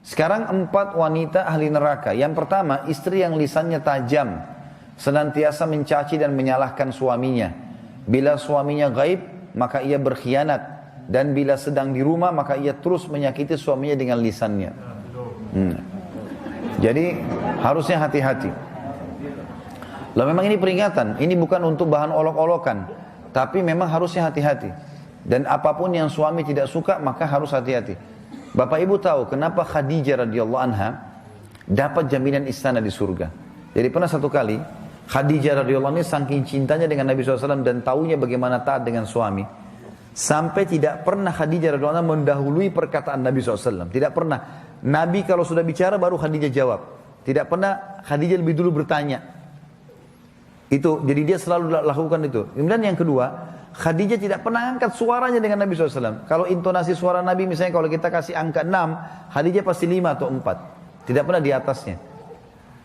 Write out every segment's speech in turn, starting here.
Sekarang 4 wanita ahli neraka. Yang pertama, istri yang lisannya tajam, senantiasa mencaci dan menyalahkan suaminya. Bila suaminya gaib, maka ia berkhianat. Dan bila sedang di rumah, maka ia terus menyakiti suaminya dengan lisannya. Jadi harusnya hati-hati. Lalu memang ini peringatan, ini bukan untuk bahan olok-olokan, tapi memang harusnya hati-hati. Dan apapun yang suami tidak suka, maka harus hati-hati. Bapak Ibu tahu kenapa Khadijah radhiyallahu anha dapat jaminan istana di surga. Jadi pernah satu kali Khadijah radhiyallahu anha saking cintanya dengan Nabi SAW dan taunya bagaimana taat dengan suami, sampai tidak pernah Khadijah radhiyallahu anha mendahului perkataan Nabi SAW. Tidak pernah. Nabi kalau sudah bicara baru Khadijah jawab. Tidak pernah Khadijah lebih dulu bertanya. Itu jadi dia selalu lakukan itu. Kemudian yang kedua, Khadijah tidak pernah angkat suaranya dengan Nabi SAW. Kalau intonasi suara Nabi misalnya kalau kita kasih angka 6, Khadijah pasti 5 atau 4. Tidak pernah di atasnya.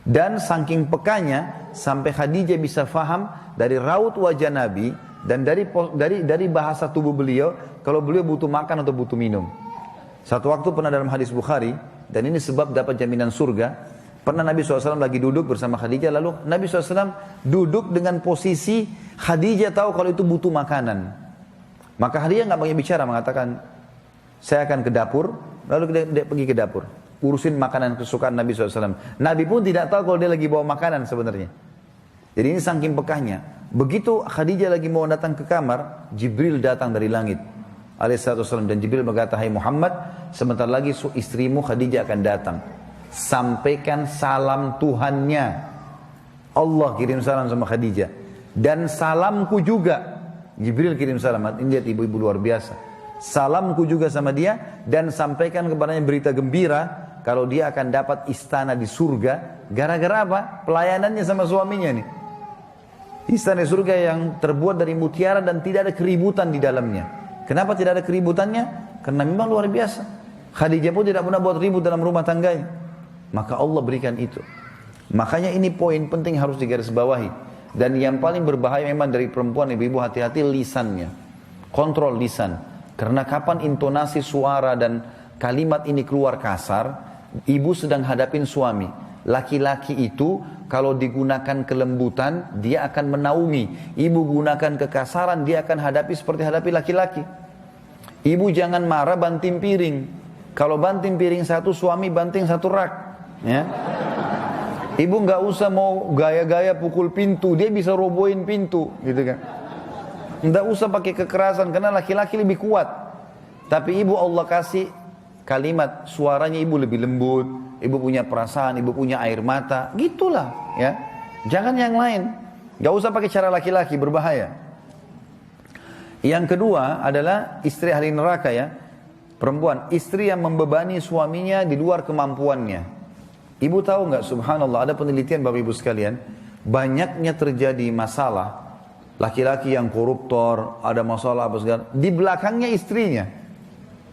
Dan saking pekanya sampai Khadijah bisa faham dari raut wajah Nabi dan dari bahasa tubuh beliau kalau beliau butuh makan atau butuh minum. Satu waktu pernah dalam hadis Bukhari, dan ini sebab dapat jaminan surga. Pernah Nabi SAW lagi duduk bersama Khadijah, lalu Nabi SAW duduk dengan posisi Khadijah tahu kalau itu butuh makanan. Maka Khadijah nggak banyak bicara, mengatakan, saya akan ke dapur, lalu dia pergi ke dapur. Urusin makanan kesukaan Nabi SAW. Nabi pun tidak tahu kalau dia lagi bawa makanan sebenarnya. Jadi ini saking pekahnya. Begitu Khadijah lagi mau datang ke kamar, Jibril datang dari langit. Alaihissalam, dan Jibril berkata, hai Muhammad, sebentar lagi istrimu Khadijah akan datang. Sampaikan salam Tuhannya. Allah kirim salam sama Khadijah. Dan salamku juga. Jibril kirim salam. Ini lihat ibu-ibu luar biasa. Salamku juga sama dia. Dan sampaikan kepadanya berita gembira. Kalau dia akan dapat istana di surga. Gara-gara apa? Pelayanannya sama suaminya nih. Istana di surga yang terbuat dari mutiara dan tidak ada keributan di dalamnya. Kenapa tidak ada keributannya? Karena memang luar biasa. Khadijah pun tidak pernah buat ribut dalam rumah tangganya. Maka Allah berikan itu. Makanya ini poin penting harus digarisbawahi. Dan yang paling berbahaya memang dari perempuan, ibu-ibu hati-hati lisannya. Kontrol lisan. Karena kapan intonasi suara dan kalimat ini keluar kasar, ibu sedang hadapin suami. Laki-laki itu kalau digunakan kelembutan, dia akan menaungi. Ibu gunakan kekasaran, dia akan hadapi seperti hadapi laki-laki. Ibu jangan marah banting piring. Kalau banting piring satu, suami banting satu rak. Ya. Ibu nggak usah mau gaya-gaya pukul pintu, dia bisa robohin pintu, gitu kan. Nggak usah pakai kekerasan karena laki-laki lebih kuat. Tapi ibu Allah kasih kalimat, suaranya ibu lebih lembut, ibu punya perasaan, ibu punya air mata, gitulah, ya. Jangan yang lain. Nggak usah pakai cara laki-laki, berbahaya. Yang kedua adalah istri ahli neraka, ya. Perempuan, istri yang membebani suaminya di luar kemampuannya. Ibu tahu nggak, subhanallah, ada penelitian Bapak Ibu sekalian, banyaknya terjadi masalah, laki-laki yang koruptor, ada masalah apa segala, di belakangnya istrinya.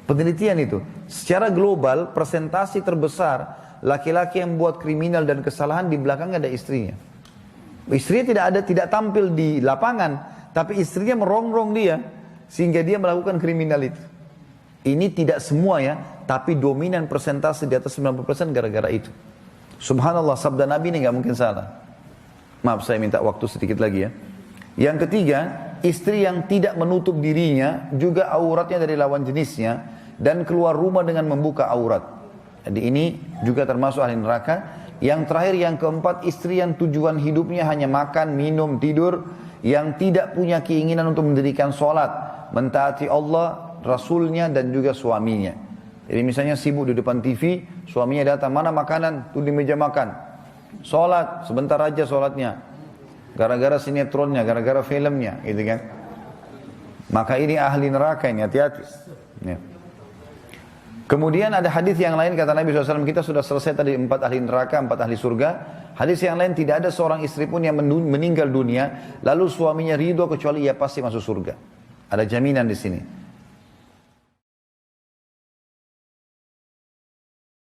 Penelitian itu, secara global, presentasi terbesar, laki-laki yang buat kriminal dan kesalahan, di belakangnya ada istrinya. Istrinya tidak tampil di lapangan, tapi istrinya merongrong dia, sehingga dia melakukan kriminal itu. Ini tidak semua ya, tapi dominan persentase di atas 90% gara-gara itu. Subhanallah, sabda Nabi ini nggak mungkin salah. Maaf, saya minta waktu sedikit lagi ya. Yang ketiga, istri yang tidak menutup dirinya, juga auratnya dari lawan jenisnya, dan keluar rumah dengan membuka aurat. Jadi ini juga termasuk ahli neraka. Yang terakhir, yang keempat, istri yang tujuan hidupnya hanya makan, minum, tidur, yang tidak punya keinginan untuk mendirikan sholat, mentaati Allah, Rasulnya, dan juga suaminya. Jadi misalnya sibuk di depan TV, suaminya datang, mana makanan? Tuh di meja makan. Sholat, sebentar aja sholatnya. Gara-gara sinetronnya, gara-gara filmnya, gitu kan. Maka ini ahli neraka ini, hati-hati. Ya. Kemudian ada hadis yang lain, kata Nabi SAW, kita sudah selesai tadi 4 ahli neraka, 4 ahli surga. Hadis yang lain, tidak ada seorang istri pun yang meninggal dunia, lalu suaminya ridho kecuali ia pasti masuk surga. Ada jaminan di sini.